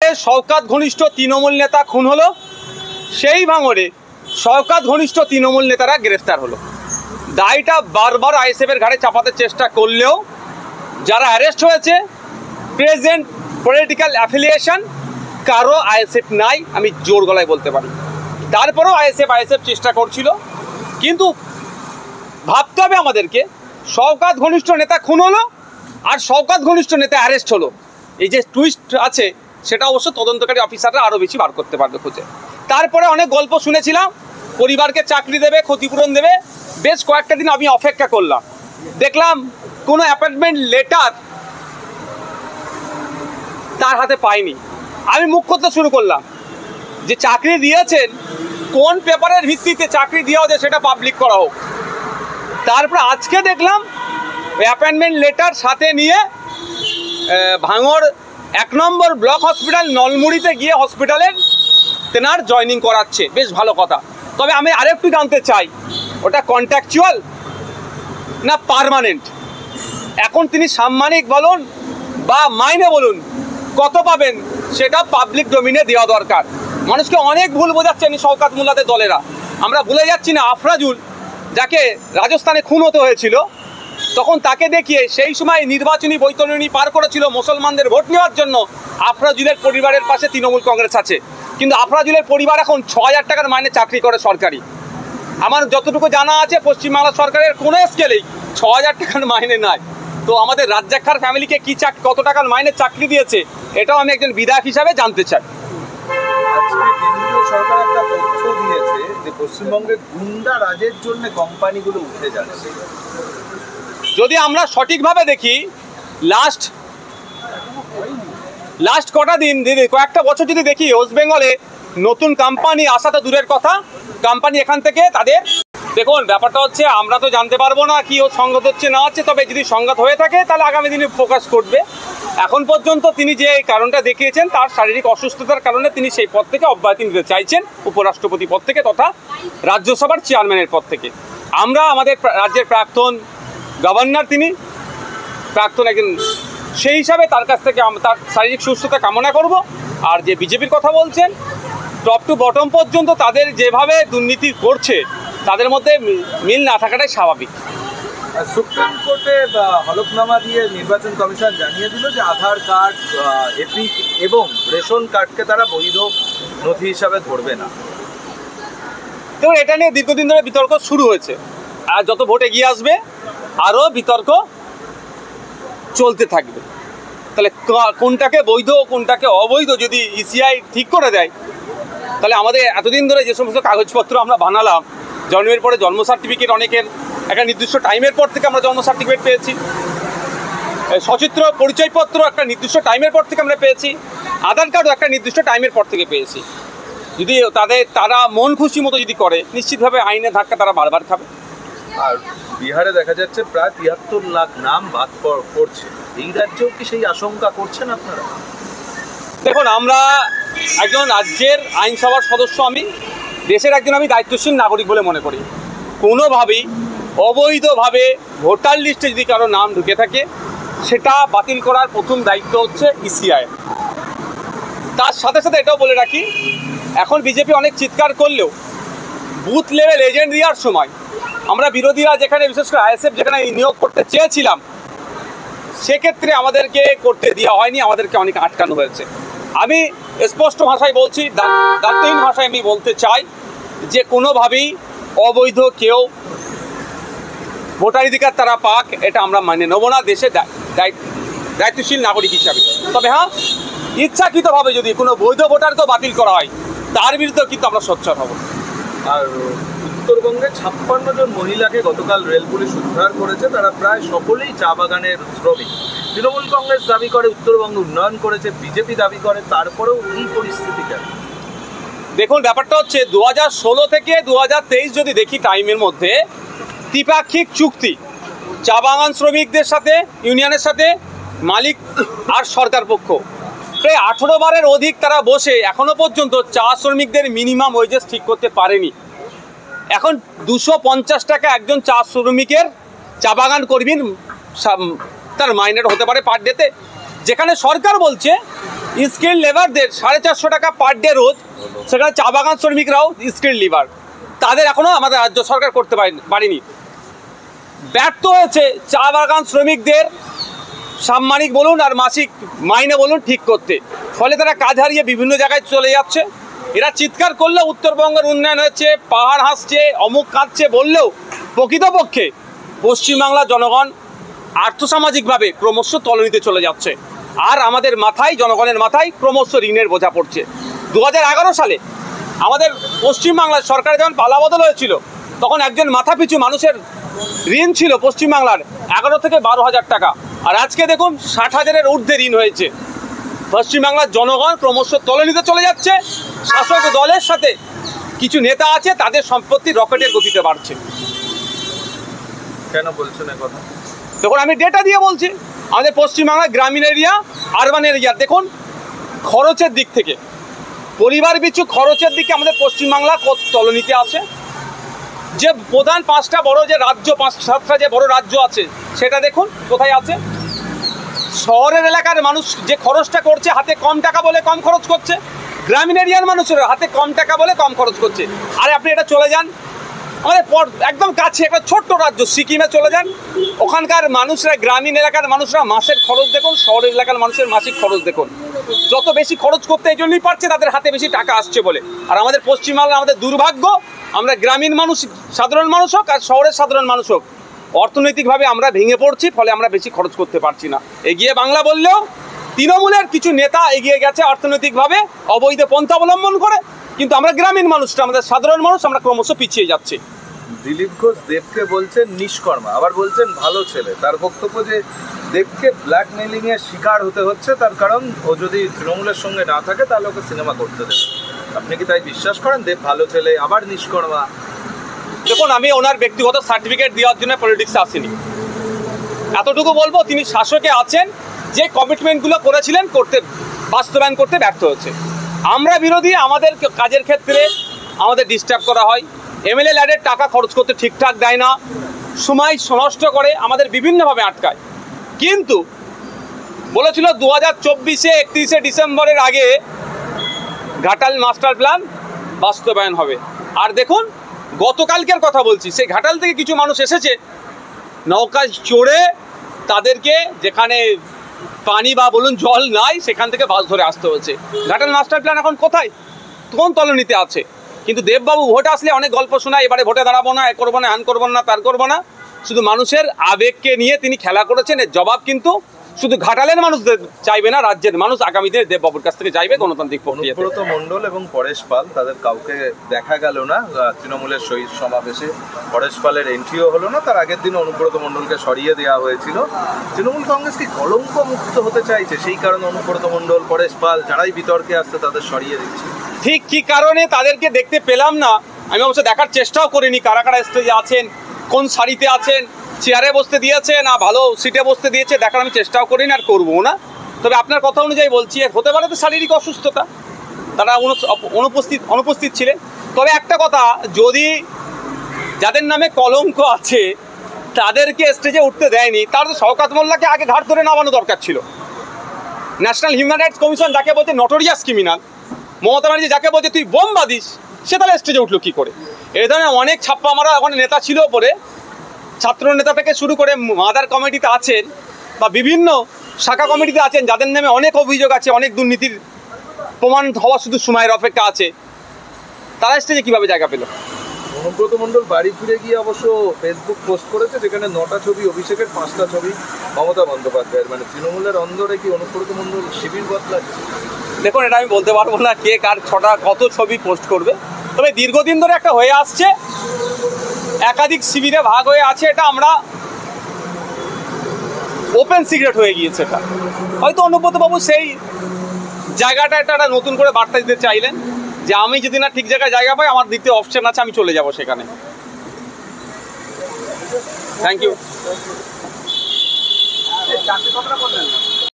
ভাঙড়ে শওকত ঘনিষ্ঠ তৃণমূল নেতা খুন হলো, সেই ভাঙড়ে শওকত ঘনিষ্ঠ তৃণমূল নেতারা গ্রেফতার হলো। দায়টা বারবার আইএসএফের ঘাড়ে চাপাতে চেষ্টা করলেও যারা অ্যারেস্ট হয়েছে প্রেজেন্ট পলিটিক্যাল অ্যাফিলিয়েশন কারো আইএসএফ নাই, আমি জোর গলায় বলতে পারি। তারপরেও আইএসএফ চেষ্টা করছিল। কিন্তু ভাবতে হবে আমাদেরকে, শওকত ঘনিষ্ঠ নেতা খুন হলো আর শওকত ঘনিষ্ঠ নেতা অ্যারেস্ট হলো, এই যে টুইস্ট আছে সেটা অবশ্য তদন্তকারী অফিসাররা আরও বেশি বার করতে পারবে খুঁজে। তারপরে অনেক গল্প শুনেছিলাম, পরিবারকে চাকরি দেবে, ক্ষতিপূরণ দেবে। বেশ কয়েকটা দিন আমি অপেক্ষা করলাম, দেখলাম কোনো অ্যাপয়েন্টমেন্ট লেটার তার হাতে পাইনি। আমি মুখ করতে শুরু করলাম যে চাকরি দিয়েছেন কোন পেপারের ভিত্তিতে চাকরি দেওয়া হচ্ছে সেটা পাবলিক করা হোক। তারপরে আজকে দেখলাম অ্যাপয়েন্টমেন্ট লেটার সাথে নিয়ে ভাঙড় 1 নম্বর ব্লক হসপিটাল নলমুড়িতে গিয়ে হসপিটালের তেনার জয়েনিং করাচ্ছে। বেশ ভালো কথা। তবে আমি আরেকটু জানতে চাই, ওটা কন্ট্রাকচুয়াল না পার্মানেন্ট? এখন তিনি সাম্মানিক বলুন বা মাইনে বলুন কত পাবেন সেটা পাবলিক ডোমিনে দেওয়া দরকার। মানুষকে অনেক ভুল বোঝাচ্ছেন শওকত মোল্লাদের দলেরা। আমরা ভুলে যাচ্ছি না, আফরাজুল যাকে রাজস্থানে খুন হতে হয়েছিল তখন তাকে দেখিয়ে সেই সময় নির্বাচনী বৈতরণী পার করেছিল মুসলমানদের ভোট নেওয়ার জন্য। আফরাজুলের পরিবারের পাশে তৃণমূল কংগ্রেস আছে, কিন্তু আফরাজুলের পরিবার এখন 6,000 টাকার মাইনে চাকরি করে সরকারি। আমার যতটুকু জানা আছে পশ্চিমবাংলা সরকারের কোনো স্কেলেই 6,000 টাকার মাইনে নাই। তো আমাদের রাজ্জাক খাঁর ফ্যামিলিকে কি কত টাকার মাইনে চাকরি দিয়েছে এটাও আমি একজন বিধায়ক হিসাবে জানতে চাই। আজকে কেন্দ্রীয় সরকার একটা তথ্য দিয়েছে যে পশ্চিমবঙ্গে গুন্ডা রাজের জন্য কোম্পানিগুলো উঠে যাচ্ছে। যদি আমরা সঠিকভাবে দেখি, লাস্ট কটা দিন কয়েকটা বছর যদি দেখি, ওয়েস্ট বেঙ্গলে নতুন কোম্পানি আসা তো দূরের কথা, কোম্পানি এখান থেকে তাদের দেখুন ব্যাপারটা হচ্ছে আমরা তো জানতে পারবো না কি ও সংগত হচ্ছে না হচ্ছে। তবে যদি সংগত হয়ে থাকে তাহলে আগামী দিনে প্রকাশ করবে। এখন পর্যন্ত তিনি যে কারণটা দেখিয়েছেন তার শারীরিক অসুস্থতার কারণে তিনি সেই পদ থেকে অব্যাহতি নিতে চাইছেন, উপরাষ্ট্রপতি পদ থেকে তথা রাজ্যসভার চেয়ারম্যানের পদ থেকে। আমরা আমাদের রাজ্যের প্রাক্তন গভর্নর, তিনি প্রাক্তন একজন, সেই হিসাবে তার কাছ থেকে তার শারীরিক সুস্থতা কামনা করব। আর যে বিজেপির কথা বলছেন, টপ টু বটম পর্যন্ত তাদের যেভাবে দুর্নীতি করছে তাদের মধ্যে মিল না থাকাটাই স্বাভাবিক। সুপ্রিম কোর্টে হলফনামা দিয়ে নির্বাচন কমিশন জানিয়ে দিল যে আধার কার্ড, এপিক এবং রেশন কার্ডকে তারা বৈধ নথি হিসাবে ধরবে না। তো এটা নিয়ে দীর্ঘদিন ধরে বিতর্ক শুরু হয়েছে, আর যত ভোট এগিয়ে আসবে আরও বিতর্ক চলতে থাকবে। তাহলে কোনটাকে বৈধ কোনটাকে অবৈধ যদি ইসিআই ঠিক করে দেয়, তাহলে আমাদের এতদিন ধরে যে সমস্ত কাগজপত্র আমরা বানালাম, জন্মের পরে জন্ম সার্টিফিকেট, অনেকের একটা নির্দিষ্ট টাইমের পর থেকে আমরা জন্ম সার্টিফিকেট পেয়েছি, সচিত্র পরিচয়পত্র একটা নির্দিষ্ট টাইমের পর থেকে আমরা পেয়েছি, আধার কার্ডও একটা নির্দিষ্ট টাইমের পর থেকে পেয়েছি। যদি তারা মন খুশি মতো যদি করে, নিশ্চিতভাবে আইনের ধাক্কা তারা বারবার খাবে। আর বিহারে দেখা যাচ্ছে প্রায় 73 লাখ নাম বাদ পড়ছে। এই রাজ্যেও কি সেই আশঙ্কা করছেন আপনারা? দেখুন, আমরা একজন রাজ্যের আইনসভার সদস্য, আমি দেশের একজন আমি দায়িত্বশীল নাগরিক বলে মনে করি। কোনোভাবেই অবৈধভাবে ভোটার লিস্টে যদি কারো নাম ঢুকে থাকে সেটা বাতিল করার প্রথম দায়িত্ব হচ্ছে ইসিআই। তার সাথে সাথে এটাও বলে রাখি, এখন বিজেপি অনেক চিৎকার করলেও বুথ লেভেল এজেন্ট দেওয়ার সময় আমরা বিরোধীরা যেখানে, বিশেষ করে আইএসএফ যেখানে নিয়োগ করতে চেয়েছিলাম, সেক্ষেত্রে আমাদেরকে করতে দেওয়া হয়নি, আমাদেরকে অনেক আটকানো হয়েছে। আমি স্পষ্ট ভাষায় বলছি, দায়িত্বহীন ভাষায় আমি বলতে চাই যে কোনোভাবেই অবৈধ কেউ ভোটাধিকার তারা পাক, এটা আমরা মানে নেব না দেশে দায়িত্বশীল নাগরিক হিসাবে। তবে হ্যাঁ, ইচ্ছাকৃতভাবে যদি কোনো বৈধ ভোটারকেও বাতিল করা হয় তার বিরুদ্ধেও কিন্তু আমরা সোচ্চার হব। আর উত্তরবঙ্গে 56 জন মহিলাকে গতকাল রেল পুলিশ উদ্ধার করেছে। তারা প্রায় সকলেই চা বাগানের শ্রমিক। তৃণমূল কংগ্রেস দাবি করে উত্তরবঙ্গ উন্নয়ন করেছে, বিজেপি দাবি করে, তারপরেও এই পরিস্থিতি কেন? দেখুন, ব্যাপারটা হচ্ছে 2016 থেকে 2023 যদি দেখি টাইমের মধ্যে দ্বিপাক্ষিক চুক্তি চা বাগান শ্রমিকদের সাথে, ইউনিয়নের সাথে, মালিক আর সরকার পক্ষ প্রায় 18 বারের অধিক তারা বসে এখনো পর্যন্ত চা শ্রমিকদের মিনিমাম ওয়েজেস ঠিক করতে পারেনি। এখন 250 টাকা একজন চা শ্রমিকের, চা বাগান কর্মীর তার মাইনের হতে পারে পার ডেতে, যেখানে সরকার বলছে স্কিল লেবারদের 450 টাকা পার ডে রোজ, সেখানে চা বাগান শ্রমিকরাও স্কিল লেবার, তাদের এখনও আমাদের রাজ্য সরকার করতে পারেনি। ব্যর্থ হয়েছে চা বাগান শ্রমিকদের সাম্মানিক বলুন আর মাসিক মাইনে বলুন ঠিক করতে, ফলে তারা কাজ হারিয়ে বিভিন্ন জায়গায় চলে যাচ্ছে। এরা চিৎকার করলেও উত্তরবঙ্গের উন্নয়ন হচ্ছে, পাহাড় হাসছে, অমুক কাঁদছে বললেও প্রকৃতপক্ষে পশ্চিমবাংলার জনগণ আর্থসামাজিকভাবে ক্রমশ তলানিতে চলে যাচ্ছে। আর আমাদের মাথায়, জনগণের মাথায় ক্রমশ ঋণের বোঝা পড়ছে। 2011 সালে আমাদের পশ্চিমবাংলার সরকারে যখন পালাবদল হয়েছিল, তখন একজন মাথাপিছু মানুষের ঋণ ছিল পশ্চিমবাংলার 11 থেকে 12,000 টাকা, আর আজকে দেখুন 60,000-এর ঊর্ধ্বে ঋণ হয়েছে। পশ্চিমবাংলার জনগণ ক্রমশ তলানিতে চলে যাচ্ছে। শাসক দলের সাথে কিছু নেতা আছে, তাদের সম্পত্তি রকেটের গতিতে বাড়ছে। কেন বলছেন এই কথা? দেখুন, আমি ডেটা দিয়ে বলছি। আমাদের পশ্চিমবাংলার গ্রামীণ এরিয়া, আরবান এরিয়া, দেখুন খরচের দিক থেকে, পরিবার পিছু খরচের দিকে আমাদের পশ্চিমবাংলা কত তলানিতে আছে। যে প্রধান 5টা বড় যে রাজ্য, 5-7টা যে বড় রাজ্য আছে, সেটা দেখুন কোথায় আছে। শহরের এলাকার মানুষ যে খরচটা করছে, হাতে কম টাকা বলে কম খরচ করছে। গ্রামীণ এরিয়ার মানুষের হাতে কম টাকা বলে কম খরচ করছে। আরে আপনি এটা চলে যান আমাদের একদম কাছে একটা ছোট্ট রাজ্য সিকিমে চলে যান, ওখানকার মানুষরা, গ্রামীণ এলাকার মানুষরা মাসের খরচ দেখুন, শহরের এলাকার মানুষের মাসিক খরচ দেখুন। যত বেশি খরচ করতে এই জন্যই পারছে, তাদের হাতে বেশি টাকা আসছে বলে। আর আমাদের পশ্চিমবাংলার আমাদের দুর্ভাগ্য, আমরা গ্রামীণ মানুষ, সাধারণ মানুষ হোক আর শহরের সাধারণ মানুষ হোক, অর্থনৈতিকভাবে আমরা ভেঙে পড়ছি, ফলে আমরা বেশি খরচ করতে পারছি না। এগিয়ে বাংলা বললেও তৃণমূলের কিছু নেতা এগিয়ে গেছে অর্থনৈতিকভাবে অবৈধ পন্থা অবলম্বন করে, কিন্তু আমরা গ্রামীণ মানুষটা, আমাদের সাধারণ মানুষ, আমরা ক্রমশ পিছিয়ে যাচ্ছি। দিলীপ ঘোষ দেবকে বলছেন নিষ্কর্মা, আবার বলছেন ভালো ছেলে। তার বক্তব্য যে দেবকে ব্ল্যাকমেইলিং এর শিকার হতে হচ্ছে, তার কারণ ও যদি তৃণমূলের সঙ্গে না থাকে তাহলে ওকে সিনেমা করতে দেবে। আপনি কি তাই বিশ্বাস করেন? দেব ভালো ছেলে, আবার নিষ্কর্মা? দেখুন, আমি ওনার ব্যক্তিগত সার্টিফিকেট দেওয়ার জন্য পলিটিক্সে আসিনি। এতটুকু বলবো, তিনি শাসকে আছেন, যে কমিটমেন্টগুলো করেছিলেন বাস্তবায়ন করতে ব্যর্থ হচ্ছে। আমরা বিরোধী, আমাদের কাজের ক্ষেত্রে আমাদের ডিস্টার্ব করা হয়, এমএলএ ল্যাডের টাকা খরচ করতে ঠিকঠাক দেয় না, সময় নষ্ট করে, আমাদের বিভিন্নভাবে আটকায়। কিন্তু বলেছিল 2024-এ 31শে ডিসেম্বরের আগে ঘাটাল মাস্টার প্ল্যান বাস্তবায়ন হবে। আর দেখুন, গতকালকের কথা বলছি, সেই ঘাটাল থেকে কিছু মানুষ এসেছে নৌকায় চড়ে, তাদেরকে যেখানে পানি বা বলুন জল নাই, সেখান থেকে বাস ধরে আসতে হয়েছে। ঘাটাল মাস্টার প্ল্যান এখন কোথায়? কোন তলানিতে আছে? কিন্তু দেববাবু ভোট আসলে অনেক গল্প শোনায়, এবারে ভোটে দাঁড়াবো না, এ করবো না, হ্যান করবো না, তার করবো না। শুধু মানুষের আবেগকে নিয়ে তিনি খেলা করেছেন। এর জবাব কিন্তু শুধু ঘাটালের মানুষ চাইবে না, রাজ্যের মানুষ আগামী দিনে দেববাবুর কাছ থেকে চাইবে গণতান্ত্রিক প্রক্রিয়াতে। অনুব্রত মণ্ডল এবং পরেশ পাল, তাদের কাউকে দেখা গেল না তৃণমূলের শহীদ সমাবেশে। পরেশ পালের এন্ট্রিও হলো না, তার আগের দিন অনুব্রত মণ্ডলকে সরিয়ে দেওয়া হয়েছিল। তৃণমূল কংগ্রেস কি কলঙ্ক মুক্ত হতে চাইছে? সেই কারণে অনুব্রত মণ্ডল, পরেশ পাল যারাই বিতর্কে আসছে তাদের সরিয়ে দিচ্ছে। ঠিক কী কারণে তাদেরকে দেখতে পেলাম না, আমি অবশ্য দেখার চেষ্টাও করিনি। কারা কারা স্টেজে আছেন, কোন সারিতে আছেন, চেয়ারে বসতে দিয়েছে না ভালো সিটে বসতে দিয়েছে, দেখার আমি চেষ্টাও করিনি আর করবো না। তবে আপনার কথা অনুযায়ী বলছি, হতে পারে তো শারীরিক অসুস্থতা, তারা অনুপস্থিত ছিলেন। তবে একটা কথা, যদি যাদের নামে কলঙ্ক আছে তাদেরকে স্টেজে উঠতে দেয়নি, তাহলে শওকত মোল্লাকে আগে ঘাট ধরে নামানো দরকার ছিল। ন্যাশনাল হিউম্যান রাইটস কমিশন যাকে বলছে নটোরিয়াস ক্রিমিনাল, মমতা ব্যানার্জি যাকে বলছে তুই বোম বাঁধিস, সে তাহলে স্টেজে উঠলো কী করে? এই ধরনের অনেক ছাপ্পা মারা ওখানে নেতা ছিল। ওপরে ছাত্র নেতা থেকে শুরু করে মাদার কমিটিতে আছেন বা বিভিন্ন শাখা কমিটিতে আছেন, যাদের নামে অনেক অভিযোগ আছে, অনেক দুর্নীতির প্রমাণ হওয়া শুধু সময়ের অপেক্ষা আছে, তারা স্টেজে কীভাবে জায়গা পেল? অনুব্রত মণ্ডল বাড়ি ফিরে গিয়ে অবশ্য ফেসবুক পোস্ট করেছে, যেখানে 9টা ছবি অভিষেকের, 5টা ছবি মমতা বন্দ্যোপাধ্যায়ের। মানে তৃণমূলের অন্দরে কি অনুব্রত মণ্ডল শিবির বদলাচ্ছে? দেখুন, এটা আমি বলতে পারবো না কে কার কত ছবি পোস্ট করবে। তবে দীর্ঘদিন ধরে একটা হয়ে আসছে, একাধিক শিবিরে ভাগ হয়ে আছে, এটা আমরা ওপেন সিক্রেট হয়ে গিয়েছে। এটা হয়তো অনুব্রতবাবু সেই জায়গাটা একটা নতুন করে বার্তা দিতে চাইলেন যে আমি যদি না ঠিক জায়গায় জায়গা পাই, আমার দ্বিতীয় অপশন আছে, আমি চলে যাব সেখানে। Thank you.